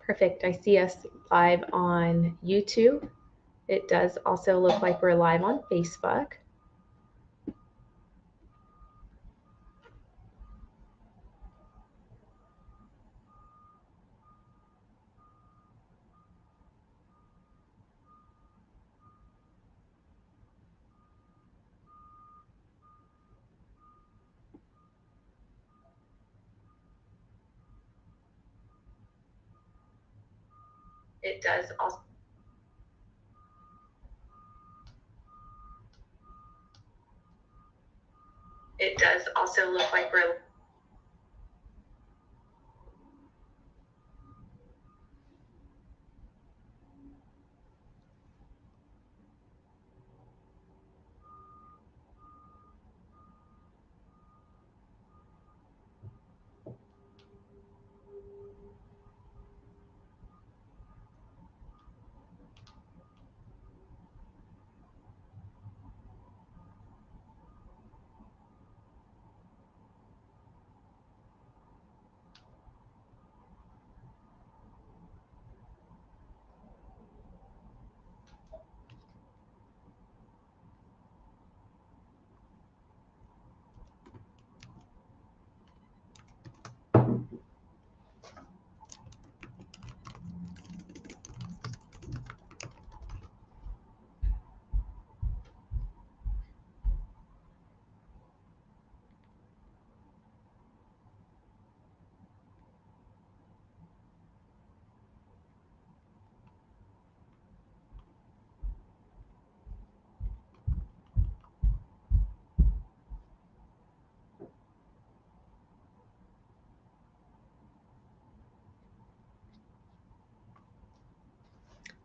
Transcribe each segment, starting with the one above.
Perfect. I see us live on YouTube. It does also look like we're live on Facebook. It does also look like we're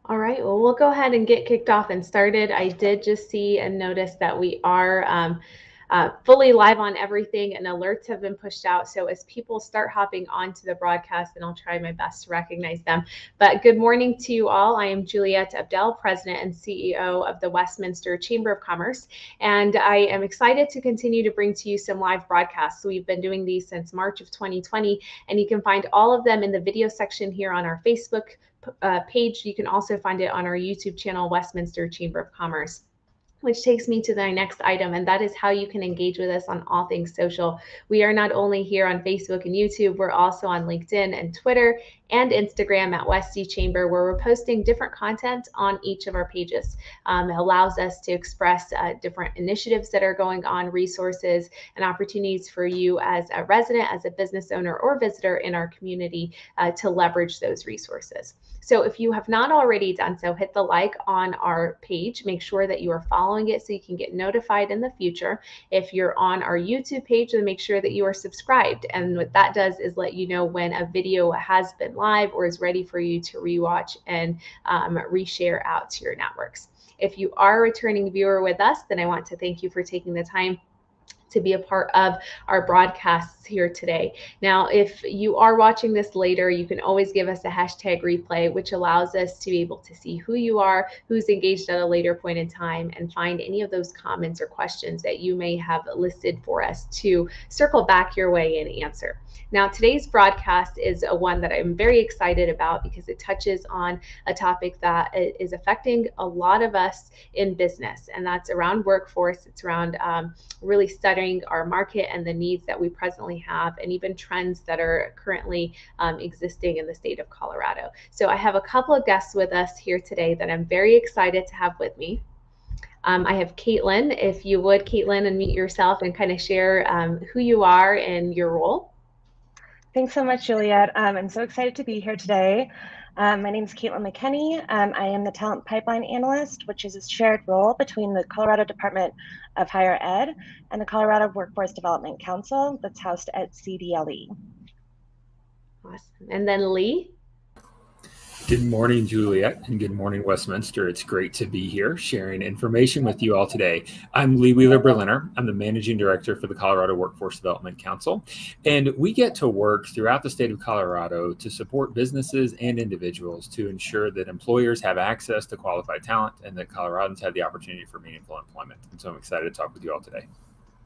All right, well, we'll go ahead and get kicked off and started. I did just see and notice that we are fully live on everything, and alerts have been pushed out. So as people start hopping onto the broadcast, and I'll try my best to recognize them. But good morning to you all. I am Juliette Abdel, President and CEO of the Westminster Chamber of Commerce, and I am excited to continue to bring to you some live broadcasts. So we've been doing these since March of 2020, and you can find all of them in the video section here on our Facebook page. You can also find it on our YouTube channel, Westminster Chamber of Commerce. Which takes me to the next item, and that is how you can engage with us on all things social. We are not only here on Facebook and YouTube, we're also on LinkedIn and Twitter and Instagram at Westy Chamber, where we're posting different content on each of our pages. It allows us to express different initiatives that are going on, resources, and opportunities for you as a resident, as a business owner, or visitor in our community to leverage those resources. So if you have not already done so, hit the like on our page. Make sure that you are following it so you can get notified in the future. If you're on our YouTube page, then make sure that you are subscribed. And what that does is let you know when a video has been live or is ready for you to rewatch and reshare out to your networks. If you are a returning viewer with us, then I want to thank you for taking the time to be a part of our broadcasts here today. Now, if you are watching this later, you can always give us a hashtag replay, which allows us to be able to see who you are, who's engaged at a later point in time, and find any of those comments or questions that you may have listed for us to circle back your way and answer. Now, today's broadcast is one that I'm very excited about because it touches on a topic that is affecting a lot of us in business, and that's around workforce. It's around really studying our market and the needs that we presently have, and even trends that are currently existing in the state of Colorado. So I have a couple of guests with us here today that I'm very excited to have with me. I have Caitlin. If you would, Caitlin, unmute yourself and kind of share who you are and your role. Thanks so much, Juliette. I'm so excited to be here today. My name is Caitlin McKenney. I am the Talent Pipeline Analyst, which is a shared role between the Colorado Department of Higher Ed and the Colorado Workforce Development Council that's housed at CDLE. Awesome. And then Lee. Good morning, Juliette, and good morning, Westminster. It's great to be here sharing information with you all today. I'm Lee Wheeler-Berliner. I'm the Managing Director for the Colorado Workforce Development Council, and we get to work throughout the state of Colorado to support businesses and individuals to ensure that employers have access to qualified talent and that Coloradans have the opportunity for meaningful employment. And so I'm excited to talk with you all today.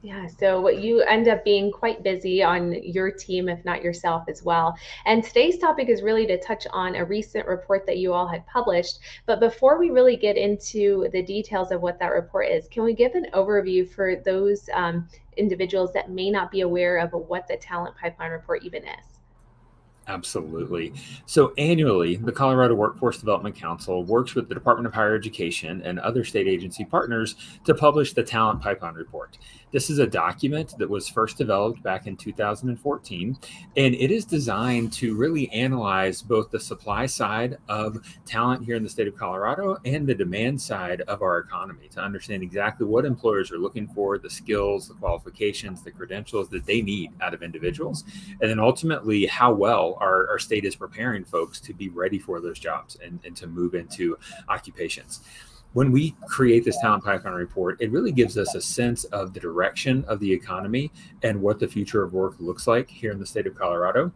Yeah, so you end up being quite busy on your team, if not yourself as well. And today's topic is really to touch on a recent report that you all had published. But before we really get into the details of what that report is, can we give an overview for those individuals that may not be aware of what the Talent Pipeline Report even is? Absolutely. So annually, the Colorado Workforce Development Council works with the Department of Higher Education and other state agency partners to publish the Talent Pipeline Report. This is a document that was first developed back in 2014, and it is designed to really analyze both the supply side of talent here in the state of Colorado and the demand side of our economy to understand exactly what employers are looking for, the skills, the qualifications, the credentials that they need out of individuals, and then ultimately how well our state is preparing folks to be ready for those jobs and to move into occupations. When we create this Talent Pipeline Report, it really gives us a sense of the direction of the economy and what the future of work looks like here in the state of Colorado.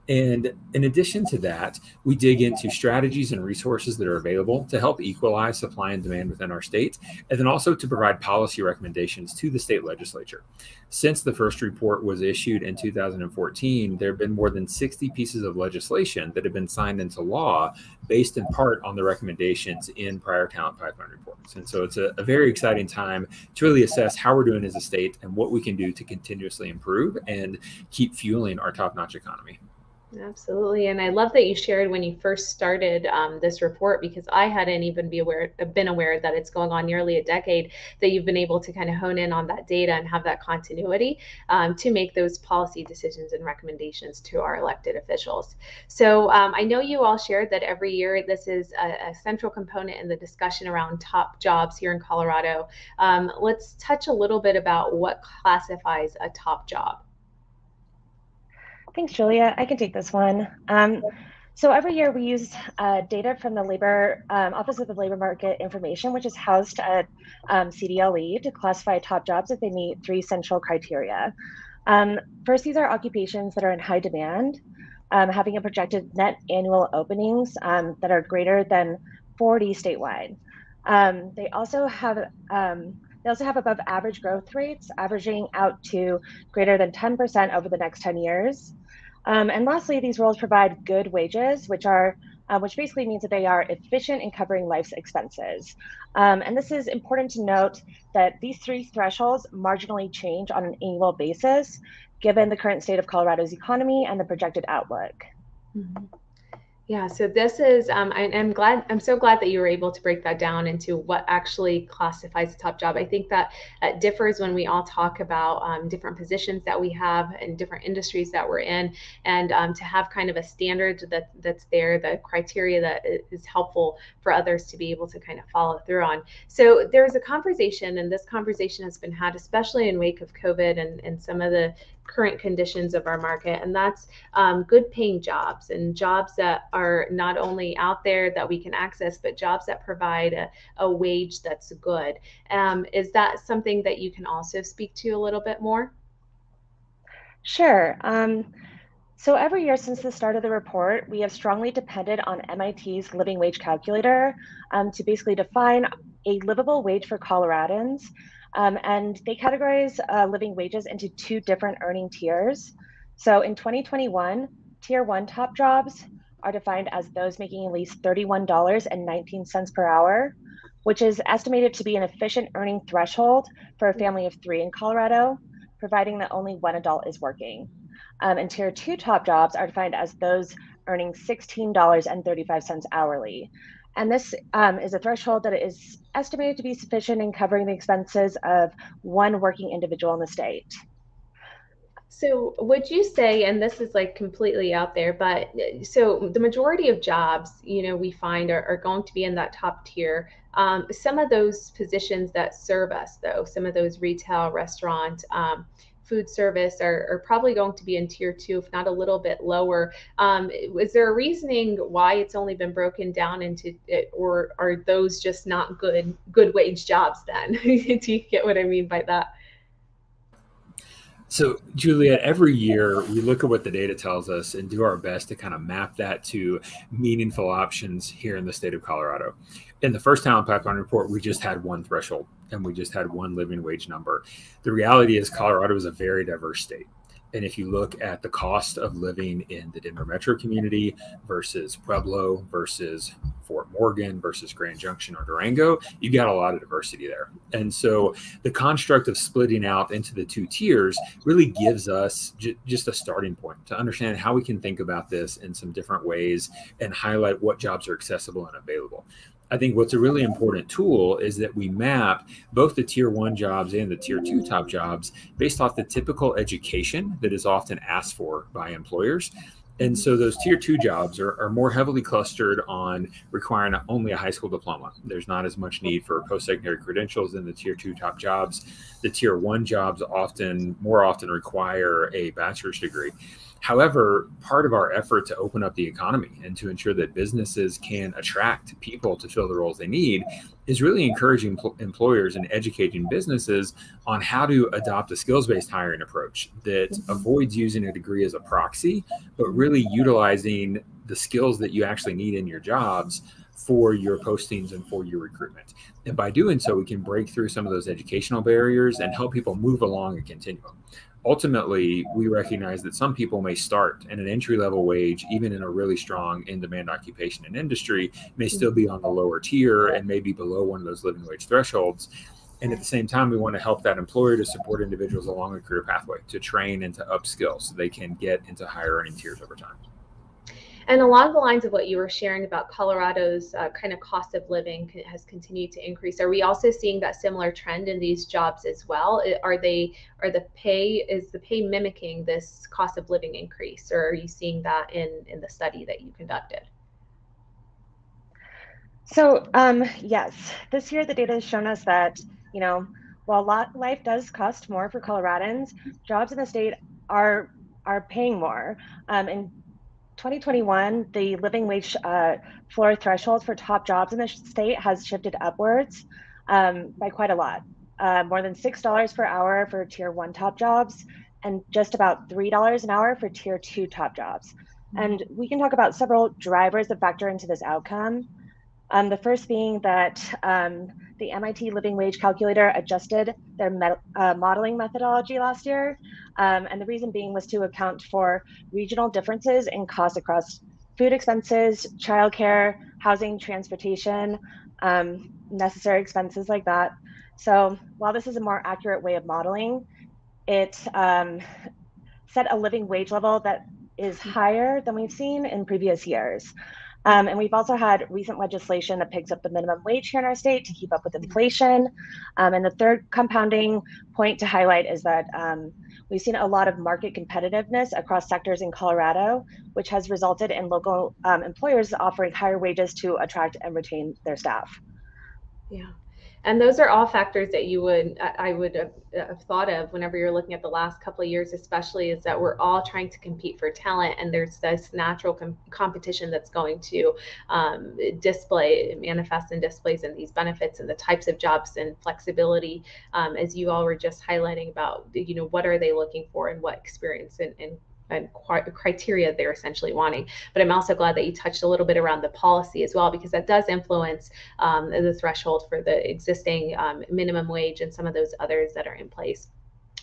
And in addition to that, we dig into strategies and resources that are available to help equalize supply and demand within our state, and then also to provide policy recommendations to the state legislature. Since the first report was issued in 2014, there have been more than 60 pieces of legislation that have been signed into law based in part on the recommendations in prior Talent Pipeline reports. And so it's a very exciting time to really assess how we're doing as a state and what we can do to continuously improve and keep fueling our top-notch economy. Absolutely. And I love that you shared when you first started this report, because I hadn't even been aware that it's going on nearly a decade, that you've been able to kind of hone in on that data and have that continuity to make those policy decisions and recommendations to our elected officials. So I know you all shared that every year this is a central component in the discussion around top jobs here in Colorado. Let's touch a little bit about what classifies a top job. Thanks, Julia. I can take this one. So every year we use data from the Office of the Labor Market Information, which is housed at CDLE, to classify top jobs if they meet 3 central criteria. First, these are occupations that are in high demand, having a projected net annual openings that are greater than 40 statewide. They also have above average growth rates, averaging out to greater than 10% over the next 10 years. And lastly, these roles provide good wages, which basically means that they are efficient in covering life's expenses. And this is important to note that these 3 thresholds marginally change on an annual basis, given the current state of Colorado's economy and the projected outlook. Mm-hmm. Yeah, so this is, I'm so glad that you were able to break that down into what actually classifies a top job. I think that differs when we all talk about different positions that we have and different industries that we're in, and to have kind of a standard that's there, the criteria that is helpful for others to be able to kind of follow through on. So there's a conversation, and this conversation has been had, especially in wake of COVID and some of the current conditions of our market, and that's good paying jobs and jobs that are not only out there that we can access, but jobs that provide a wage that's good. Is that something that you can also speak to a little bit more? Sure. So every year since the start of the report, we have strongly depended on MIT's living wage calculator to basically define a livable wage for Coloradans. And they categorize living wages into 2 different earning tiers. So in 2021, Tier 1 top jobs are defined as those making at least $31.19 per hour, which is estimated to be an efficient earning threshold for a family of 3 in Colorado, providing that only 1 adult is working. And Tier 2 top jobs are defined as those earning $16.35 hourly. And this is a threshold that is estimated to be sufficient in covering the expenses of 1 working individual in the state. So would you say, and this is like completely out there, but so the majority of jobs, we find are going to be in that top tier. Some of those positions that serve us, though, some of those retail, restaurant, food service are probably going to be in Tier 2, if not a little bit lower. Is there a reasoning why it's only been broken down into it, or are those just not good wage jobs then? Do you get what I mean by that? So, Juliet, every year we look at what the data tells us and do our best to kind of map that to meaningful options here in the state of Colorado. In the first talent pipeline report, we just had one threshold and we just had one living wage number. The reality is Colorado is a very diverse state. And if you look at the cost of living in the Denver metro community versus Pueblo versus Fort Morgan versus Grand Junction or Durango, you got a lot of diversity there. And so the construct of splitting out into the two tiers really gives us just a starting point to understand how we can think about this in some different ways and highlight what jobs are accessible and available. I think what's a really important tool is that we map both the tier 1 jobs and the tier 2 top jobs based off the typical education that is often asked for by employers. And so those tier 2 jobs are more heavily clustered on requiring only a high school diploma. There's not as much need for post-secondary credentials in the tier 2 top jobs. The tier 1 jobs more often require a bachelor's degree. However, part of our effort to open up the economy and to ensure that businesses can attract people to fill the roles they need is really encouraging employers and educating businesses on how to adopt a skills-based hiring approach that avoids using a degree as a proxy, but really utilizing the skills that you actually need in your jobs for your postings and for your recruitment. And by doing so, we can break through some of those educational barriers and help people move along a continuum. Ultimately, we recognize that some people may start at an entry-level wage, even in a really strong in-demand occupation and industry, may still be on the lower tier and may be below one of those living wage thresholds. And at the same time, we want to help that employer to support individuals along a career pathway to train and to upskill so they can get into higher earning tiers over time. And along the lines of what you were sharing about Colorado's kind of cost of living has continued to increase. Are we also seeing that similar trend in these jobs as well? Is the pay mimicking this cost of living increase, or are you seeing that in the study that you conducted? So yes, this year the data has shown us that, while life does cost more for Coloradans, jobs in the state are paying more. In 2021, the living wage floor threshold for top jobs in the state has shifted upwards by quite a lot. More than $6 per hour for tier 1 top jobs and just about $3 an hour for tier 2 top jobs. And we can talk about several drivers that factor into this outcome. The first being that the MIT Living Wage Calculator adjusted their modeling methodology last year. And the reason being was to account for regional differences in costs across food expenses, childcare, housing, transportation, necessary expenses like that. So while this is a more accurate way of modeling, it set a living wage level that is higher than we've seen in previous years. And we've also had recent legislation that picks up the minimum wage here in our state to keep up with inflation. And the third compounding point to highlight is that we've seen a lot of market competitiveness across sectors in Colorado, which has resulted in local employers offering higher wages to attract and retain their staff. Yeah. And those are all factors that I would have thought of whenever you're looking at the last couple of years, especially, is that we're all trying to compete for talent, and there's this natural competition that's going to manifest and displays in these benefits and the types of jobs and flexibility, as you all were just highlighting about, what are they looking for and what experience and criteria they're essentially wanting. But I'm also glad that you touched a little bit around the policy as well, because that does influence the threshold for the existing minimum wage and some of those others that are in place.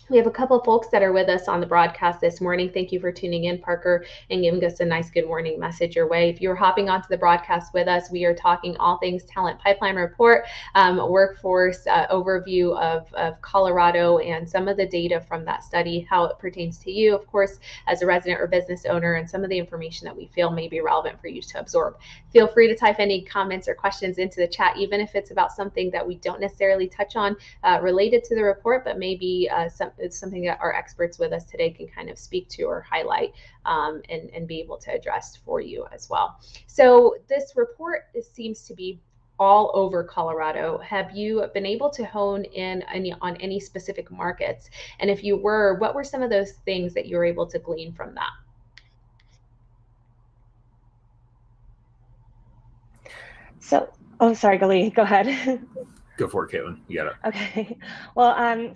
We have a couple of folks that are with us on the broadcast this morning. Thank you for tuning in, Parker, and giving us a nice good morning message your way. If you're hopping onto the broadcast with us, we are talking all things Talent Pipeline Report, workforce overview of Colorado, and some of the data from that study, how it pertains to you, of course, as a resident or business owner, and some of the information that we feel may be relevant for you to absorb. Feel free to type any comments or questions into the chat, even if it's about something that we don't necessarily touch on related to the report, but maybe it's something that our experts with us today can kind of speak to or highlight and be able to address for you as well. So this report seems to be all over Colorado. Have you been able to hone in on any specific markets? And if you were, what were some of those things that you were able to glean from that? So, sorry, Gali, go ahead. Go for it, Caitlin. You got it. Okay. Well,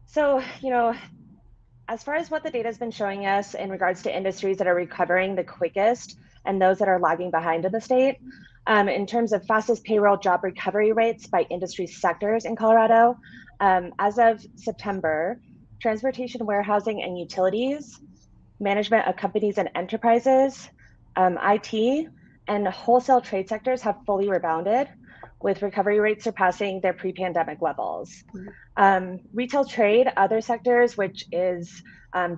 so, as far as what the data has been showing us in regards to industries that are recovering the quickest and those that are lagging behind in the state, in terms of fastest payroll job recovery rates by industry sectors in Colorado, as of September, transportation, warehousing, and utilities, management of companies and enterprises, IT, and wholesale trade sectors have fully rebounded, with recovery rates surpassing their pre-pandemic levels. Retail trade, other sectors, which is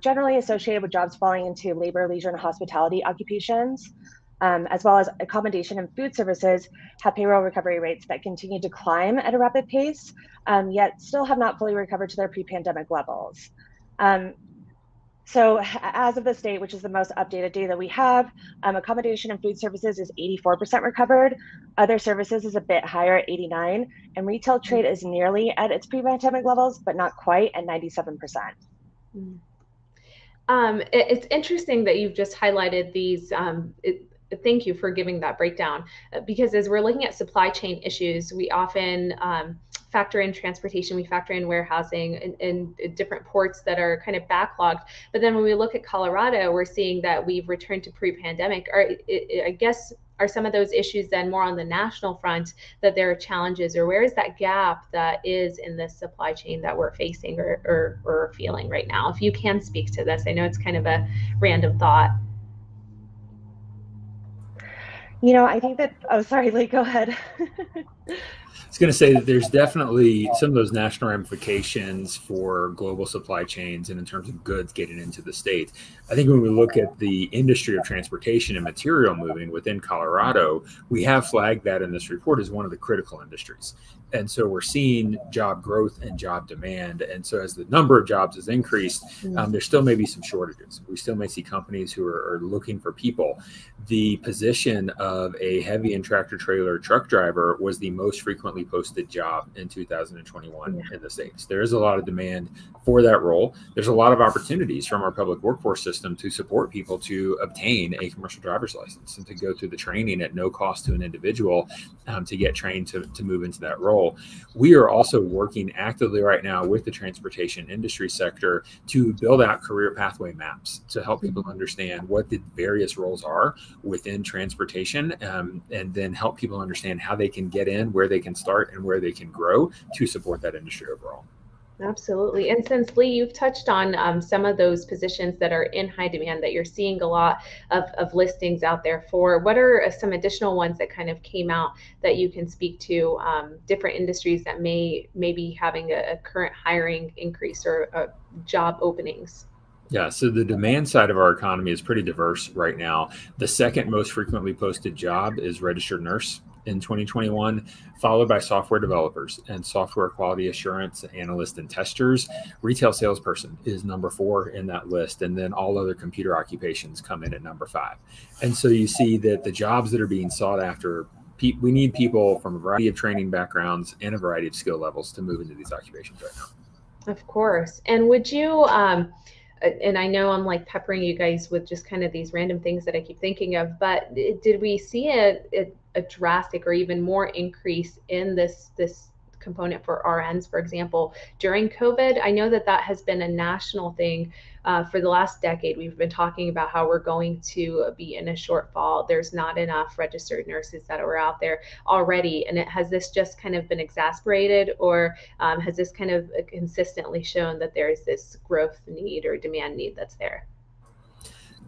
generally associated with jobs falling into labor, leisure, and hospitality occupations, as well as accommodation and food services, have payroll recovery rates that continue to climb at a rapid pace, yet still have not fully recovered to their pre-pandemic levels. So as of this date, which is the most updated data we have, accommodation and food services is 84% recovered. Other services is a bit higher at 89%, and retail trade is nearly at its pre-pandemic levels, but not quite at 97%. It's interesting that you've just highlighted these. Thank you for giving that breakdown, because as we're looking at supply chain issues, we often factor in transportation, we factor in warehousing and different ports that are kind of backlogged. But then when we look at Colorado, we're seeing that we've returned to pre-pandemic. I guess, are some of those issues then more on the national front, that there are challenges, or where is that gap that is in this supply chain that we're facing or feeling right now? If you can speak to this, I know it's kind of a random thought. You know, I think that, oh, sorry, Lee, go ahead. I was going to say that there's definitely some of those national ramifications for global supply chains and in terms of goods getting into the state. I think when we look at the industry of transportation and material moving within Colorado, we have flagged that in this report as one of the critical industries. And so we're seeing job growth and job demand. And so as the number of jobs has increased, there still may be some shortages. We still may see companies who are looking for people. The position of a heavy and tractor trailer truck driver was the most frequently posted job in 2021 in the States. There is a lot of demand for that role. There's a lot of opportunities from our public workforce system to support people to obtain a commercial driver's license and to go through the training at no cost to an individual to get trained to move into that role. We are also working actively right now with the transportation industry sector to build out career pathway maps to help people understand what the various roles are within transportation, and then help people understand how they can get in, where they can start, and where they can grow to support that industry overall. Absolutely. And since Lee, you've touched on some of those positions that are in high demand that you're seeing a lot of listings out there for, what are some additional ones that kind of came out that you can speak to, different industries that may be having a current hiring increase or job openings? Yeah, so the demand side of our economy is pretty diverse right now. The second most frequently posted job is registered nurse in 2021, followed by software developers and software quality assurance analysts and testers. Retail salesperson is number 4 in that list, and then all other computer occupations come in at number 5. And so you see that the jobs that are being sought after, we need people from a variety of training backgrounds and a variety of skill levels to move into these occupations right now. Of course. And would you, and I know I'm like peppering you guys with just kind of these random things that I keep thinking of, but did we see a drastic or even more increase in this component for RNs, for example, during COVID? I know that has been a national thing for the last decade. We've been talking about how we're going to be in a shortfall. There's not enough registered nurses that are out there already. And has this just kind of been exacerbated, or has this kind of consistently shown that there is this growth need or demand need that's there?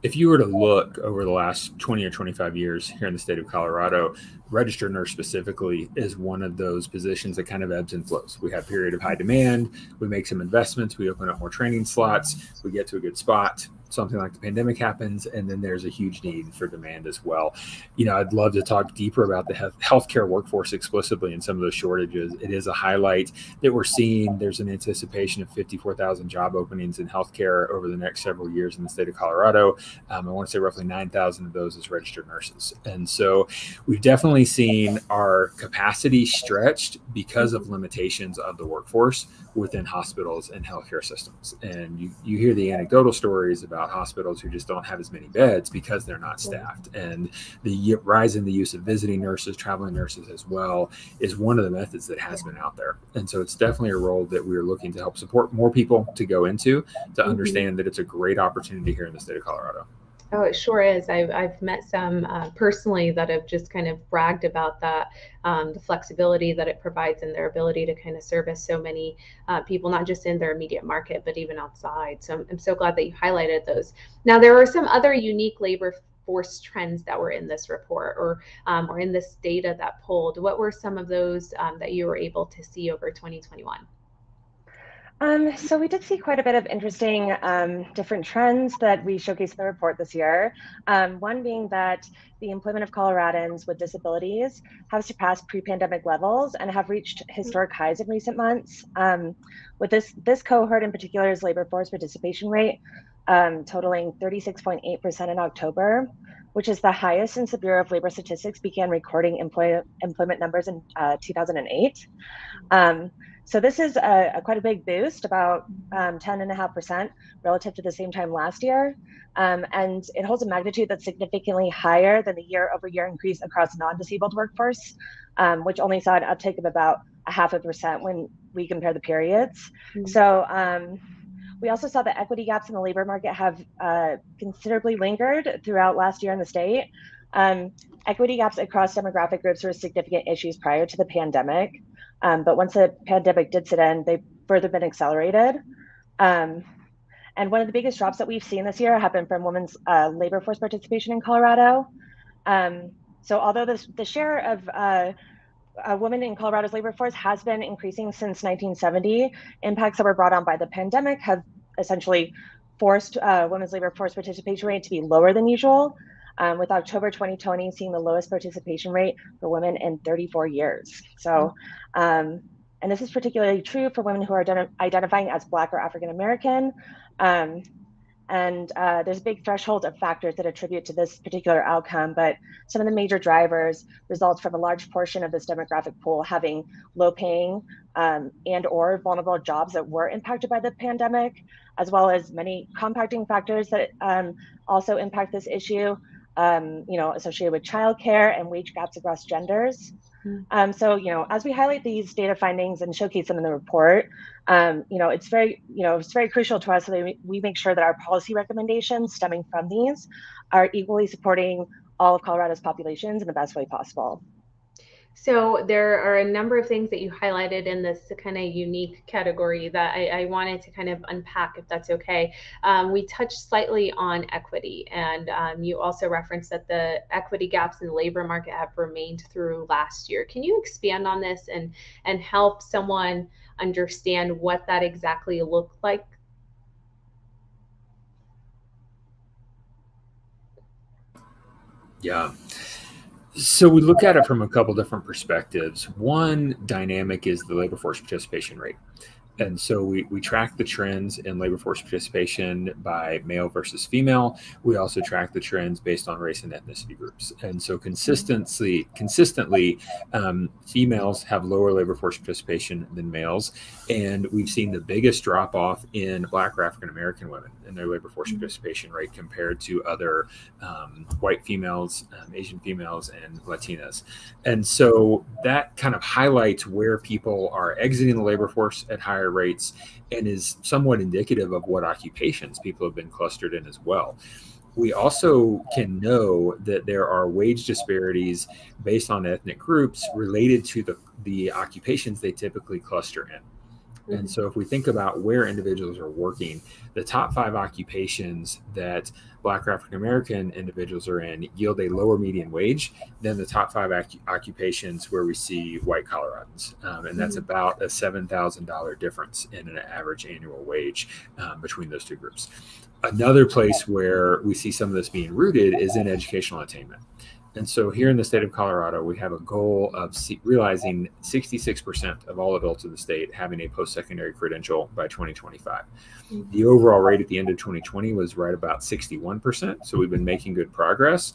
If you were to look over the last 20 or 25 years here in the state of Colorado, registered nurse specifically is one of those positions that kind of ebbs and flows. We have a period of high demand, we make some investments, we open up more training slots, we get to a good spot, something like the pandemic happens, and then there's a huge need for demand as well. You know, I'd love to talk deeper about the healthcare workforce explicitly and some of those shortages. It is a highlight that we're seeing. There's an anticipation of 54,000 job openings in healthcare over the next several years in the state of Colorado. I want to say roughly 9,000 of those as registered nurses. And so we've definitely seen our capacity stretched because of limitations of the workforce within hospitals and healthcare systems. And you hear the anecdotal stories about about hospitals who just don't have as many beds because they're not staffed. And the rise in the use of visiting nurses, traveling nurses as well, is one of the methods that has been out there. And so it's definitely a role that we're looking to help support more people to go into, to understand that it's a great opportunity here in the state of Colorado. Oh, it sure is. I've met some personally that have just kind of bragged about that, the flexibility that it provides and their ability to kind of service so many people, not just in their immediate market, but even outside. So I'm so glad that you highlighted those. Now, there were some other unique labor force trends that were in this report or in this data that pulled. What were some of those that you were able to see over 2021? So we did see quite a bit of interesting different trends that we showcased in the report this year. One being that the employment of Coloradans with disabilities have surpassed pre-pandemic levels and have reached historic highs in recent months. With this cohort in particular's labor force participation rate totaling 36.8% in October, which is the highest since the Bureau of Labor Statistics began recording employment numbers in 2008. So this is quite a big boost, about 10.5% relative to the same time last year. And it holds a magnitude that's significantly higher than the year-over-year increase across non-disabled workforce, which only saw an uptick of about 0.5% when we compare the periods. So we also saw that equity gaps in the labor market have considerably lingered throughout last year in the state. Equity gaps across demographic groups were significant issues prior to the pandemic. But once the pandemic did set in, they've further been accelerated. And one of the biggest drops that we've seen this year have been from women's labor force participation in Colorado. So although the share of women in Colorado's labor force has been increasing since 1970, impacts that were brought on by the pandemic have essentially forced women's labor force participation rate to be lower than usual, with October 2020 seeing the lowest participation rate for women in 34 years. So, and this is particularly true for women who are identifying as Black or African American. And there's a big threshold of factors that attribute to this particular outcome, but some of the major drivers result from a large portion of this demographic pool having low-paying and or vulnerable jobs that were impacted by the pandemic, as well as many compacting factors that also impact this issue, associated with childcare and wage gaps across genders. So, as we highlight these data findings and showcase them in the report, it's very crucial to us that we make sure that our policy recommendations stemming from these are equally supporting all of Colorado's populations in the best way possible. So there are a number of things that you highlighted in this kind of unique category that I wanted to kind of unpack, if that's okay. We touched slightly on equity, and you also referenced that the equity gaps in the labor market have remained through last year. Can you expand on this and help someone understand what that exactly looked like? Yeah. So we look at it from a couple different perspectives. One dynamic is the labor force participation rate. And so we track the trends in labor force participation by male versus female. We also track the trends based on race and ethnicity groups. And so consistently, females have lower labor force participation than males. And we've seen the biggest drop off in Black or African American women in their labor force participation rate compared to other white females, Asian females, and Latinas. And so that kind of highlights where people are exiting the labor force at higher rates and is somewhat indicative of what occupations people have been clustered in as well. We also can know that there are wage disparities based on ethnic groups related to the occupations they typically cluster in. And so if we think about where individuals are working, the top 5 occupations that Black or African American individuals are in yield a lower median wage than the top 5 occupations where we see white Coloradans. And that's about a $7,000 difference in an average annual wage between those two groups. Another place where we see some of this being rooted is in educational attainment. And so here in the state of Colorado, we have a goal of realizing 66% of all adults in the state having a post-secondary credential by 2025. The overall rate at the end of 2020 was right about 61%. So we've been making good progress.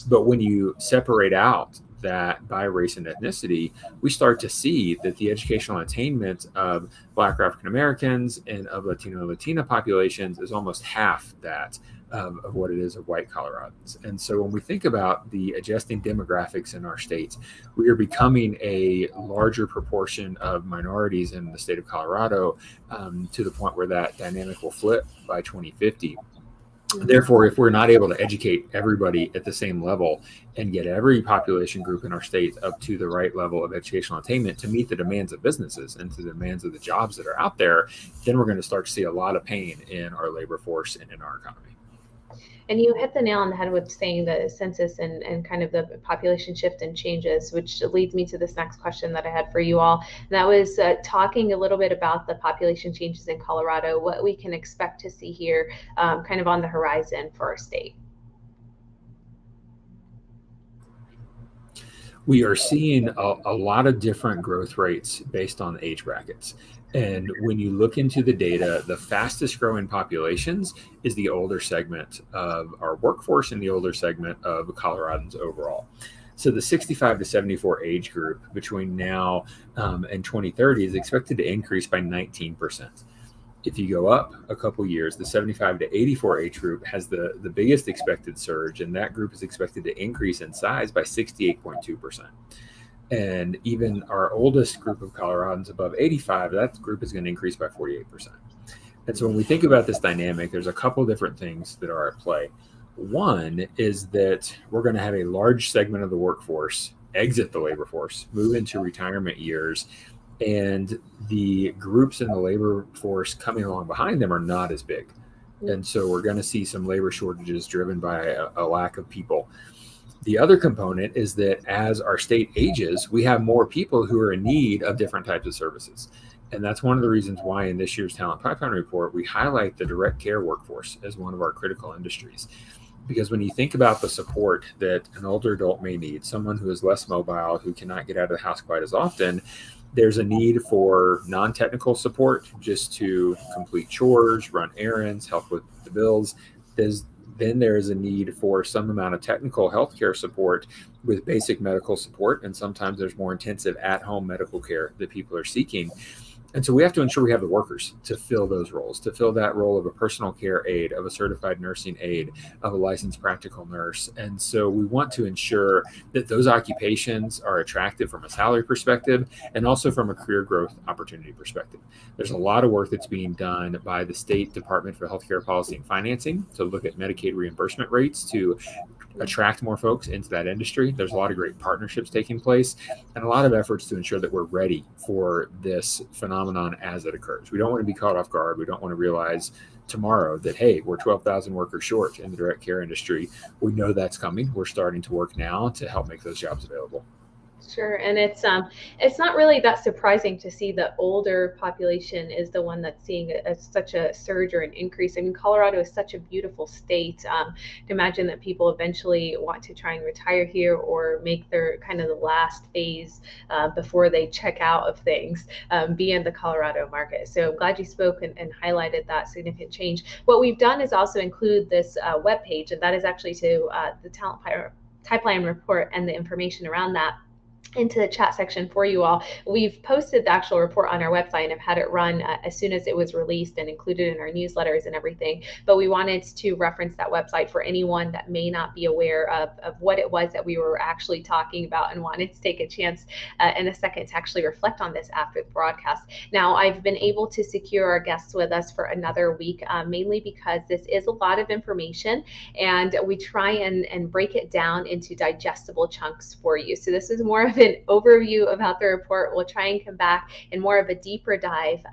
But when you separate out that by race and ethnicity, we start to see that the educational attainment of Black or African Americans and of Latino and Latina populations is almost half that of what it is of white Coloradans. And so when we think about the adjusting demographics in our state, we are becoming a larger proportion of minorities in the state of Colorado, to the point where that dynamic will flip by 2050. Therefore, if we're not able to educate everybody at the same level and get every population group in our state up to the right level of educational attainment to meet the demands of businesses and to the demands of the jobs that are out there, then we're going to start to see a lot of pain in our labor force and in our economy. And you hit the nail on the head with saying the census and kind of the population shift and changes, which leads me to this next question that I had for you all. And that was talking a little bit about the population changes in Colorado, what we can expect to see here kind of on the horizon for our state. We are seeing a lot of different growth rates based on age brackets. And when you look into the data, the fastest growing populations is the older segment of our workforce and the older segment of Coloradans overall. So the 65 to 74 age group between now and 2030 is expected to increase by 19%. If you go up a couple years, the 75 to 84 age group has the biggest expected surge, and that group is expected to increase in size by 68.2%. And even our oldest group of Coloradans above 85, that group is going to increase by 48%. And so when we think about this dynamic, there's a couple different things that are at play. One is that we're going to have a large segment of the workforce exit the labor force, move into retirement years, and the groups in the labor force coming along behind them are not as big. And so we're going to see some labor shortages driven by a lack of people. The other component is that as our state ages, we have more people who are in need of different types of services. And that's one of the reasons why in this year's Talent Pipeline Report, we highlight the direct care workforce as one of our critical industries. Because when you think about the support that an older adult may need, someone who is less mobile, who cannot get out of the house quite as often, there's a need for non-technical support just to complete chores, run errands, help with the bills. Then there is a need for some amount of technical healthcare support with basic medical support. And sometimes there's more intensive at-home medical care that people are seeking. And so we have to ensure we have the workers to fill those roles, to fill that role of a personal care aide, of a certified nursing aide, of a licensed practical nurse. And so we want to ensure that those occupations are attractive from a salary perspective and also from a career growth opportunity perspective. There's a lot of work that's being done by the State Department for Healthcare Policy and Financing to look at Medicaid reimbursement rates to attract more folks into that industry. There's a lot of great partnerships taking place and a lot of efforts to ensure that we're ready for this phenomenon as it occurs. We don't want to be caught off guard. We don't want to realize tomorrow that, hey, we're 12,000 workers short in the direct care industry. We know that's coming. We're starting to work now to help make those jobs available. Sure, and it's not really that surprising to see the older population is the one that's seeing such a surge or an increase. I mean, Colorado is such a beautiful state. To imagine that people eventually want to try and retire here or make their kind of the last phase before they check out of things, be in the Colorado market. So I'm glad you spoke and highlighted that significant change. What we've done is also include this webpage, and that is actually to the Talent Pipeline Report and the information around that into the chat section for you all. We've posted the actual report on our website and have had it run as soon as it was released and included in our newsletters and everything. But we wanted to reference that website for anyone that may not be aware of what it was that we were actually talking about and wanted to take a chance in a second to actually reflect on this after the broadcast. Now, I've been able to secure our guests with us for another week, mainly because this is a lot of information and we try and break it down into digestible chunks for you. So this is more of an overview about the report. We'll try and come back in more of a deeper dive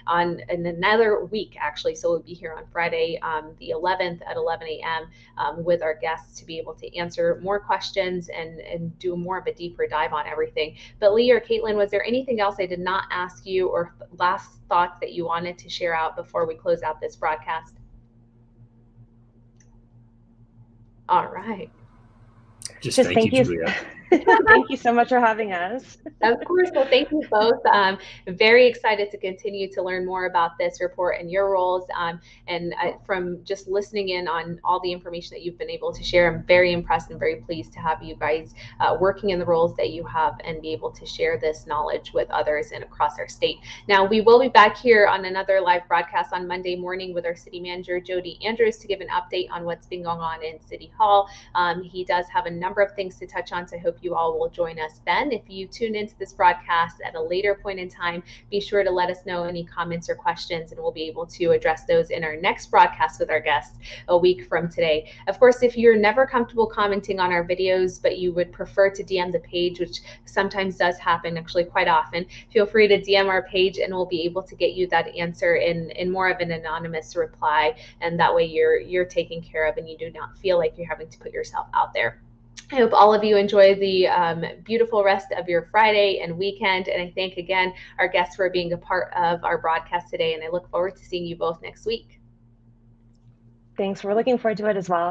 in another week, actually. So we'll be here on Friday, the 11th at 11 a.m. With our guests to be able to answer more questions and do more of a deeper dive on everything. But Lee or Caitlin, was there anything else I did not ask you or last thoughts that you wanted to share out before we close out this broadcast? All right. Just thank you, Juliet. Thank you so much for having us. Of course. Well, thank you both. Very excited to continue to learn more about this report and your roles. And from just listening in on all the information that you've been able to share, I'm very impressed and very pleased to have you guys working in the roles that you have and be able to share this knowledge with others and across our state. Now, we will be back here on another live broadcast on Monday morning with our city manager, Jody Andrews, to give an update on what's been going on in City Hall. He does have a number of things to touch on, so I hope you all will join us then. If you tune into this broadcast at a later point in time, be sure to let us know any comments or questions, and we'll be able to address those in our next broadcast with our guests a week from today. Of course, if you're never comfortable commenting on our videos, but you would prefer to DM the page, which sometimes does happen, actually quite often, feel free to DM our page and we'll be able to get you that answer in more of an anonymous reply, and that way you're taken care of and you do not feel like you're having to put yourself out there. I hope all of you enjoy the beautiful rest of your Friday and weekend. And I thank again our guests for being a part of our broadcast today. And I look forward to seeing you both next week. Thanks. We're looking forward to it as well.